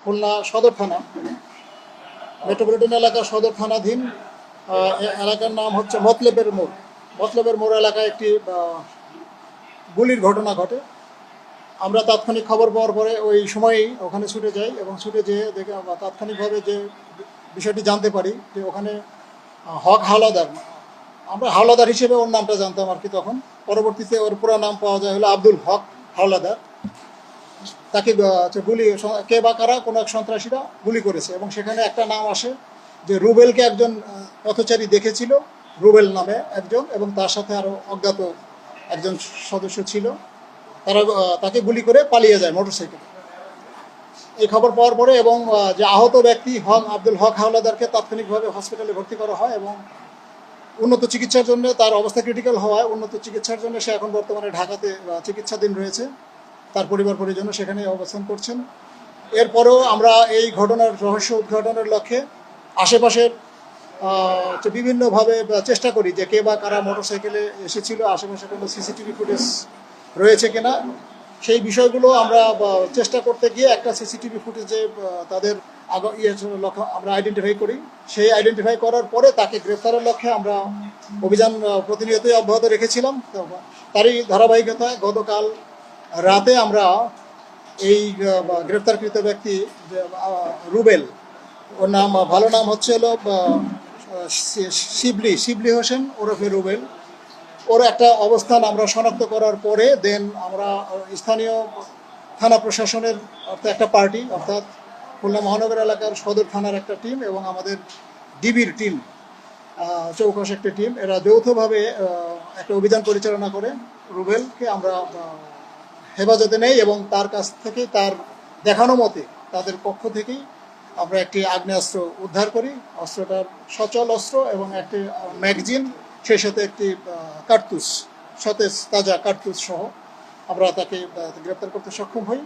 খুলনা সদর থানা, মেট্রোপলিটন এলাকার সদর থানাধীন এলাকার নাম হচ্ছে মতলবের মোড়। মতলবের মোড় এলাকায় একটি গুলির ঘটনা ঘটে। আমরা তাৎক্ষণিক খবর পাওয়ার পরে ওই সময়ই ওখানে ছুটে যাই এবং ছুটে যেয়ে দেখে তাৎক্ষণিকভাবে যে বিষয়টি জানতে পারি যে ওখানে হক হাওলাদার, আমরা হাওলাদার হিসেবে ওর নামটা জানতাম আর কি তখন। পরবর্তীতে ওর পুরো নাম পাওয়া যায় হলো আব্দুল হক হাওলাদার। তাকে গুলি, কে বা কারা কোনো এক সন্ত্রাসীরা গুলি করেছে এবং সেখানে একটা নাম আসে যে রুবেলকে একজন পথচারী দেখেছিল, রুবেল নামে একজন, এবং তার সাথে আরও অজ্ঞাত একজন সদস্য ছিল। তারা তাকে গুলি করে পালিয়ে যায় মোটরসাইকেলে। এই খবর পাওয়ার পরে এবং যে আহত ব্যক্তি আব্দুল হক হাওলাদারকে তাৎক্ষণিকভাবে হসপিটালে ভর্তি করা হয় এবং উন্নত চিকিৎসার জন্য, তার অবস্থা ক্রিটিক্যাল হওয়ায় উন্নত চিকিৎসার জন্য সে এখন বর্তমানে ঢাকাতে চিকিৎসাধীন রয়েছে। তার পরিবার পরিজন সেখানে অবস্থান করছেন। এরপরেও আমরা এই ঘটনার রহস্য উদ্ঘাটনের লক্ষ্যে আশেপাশের বিভিন্নভাবে চেষ্টা করি যে কে বা কারা মোটরসাইকেলে এসেছিল, আশেপাশে কোনো সিসিটিভি ফুটেজ রয়েছে কিনা। সেই বিষয়গুলো আমরা চেষ্টা করতে গিয়ে একটা সিসিটিভি ফুটেজে তাদের লক্ষ্য আমরা আইডেন্টিফাই করি। সেই আইডেন্টিফাই করার পরে তাকে গ্রেফতারের লক্ষ্যে আমরা অভিযান প্রতিনিয়তই অব্যাহত রেখেছিলাম। তারই ধারাবাহিকতায় গতকাল রাতে আমরা এই গ্রেফতারকৃত ব্যক্তি রুবেল, ওর নাম ভালো নাম হচ্ছে হলো শিবলি হোসেন ওরফে রুবেল, ওর একটা অবস্থান আমরা শনাক্ত করার পরে দেন আমরা স্থানীয় থানা প্রশাসনের অর্থাৎ একটা পার্টি, অর্থাৎ খুলনা মহানগর এলাকার সদর থানার একটা টিম এবং আমাদের ডিবির টিম, চৌকশ একটা টিম, এরা যৌথভাবে একটা অভিযান পরিচালনা করে রুবেলকে আমরা হেফাজতে নেই এবং তার কাছ থেকে তার দেখানো মতে তাদের পক্ষ থেকেই আমরা একটি আগ্নেয়াস্ত্র উদ্ধার করি। অস্ত্রটার সচল অস্ত্র এবং একটি ম্যাগাজিন, সেই সাথে একটি কার্তুজ, সতেজ তাজা কার্তুজ সহ আমরা তাকে গ্রেপ্তার করতে সক্ষম হই।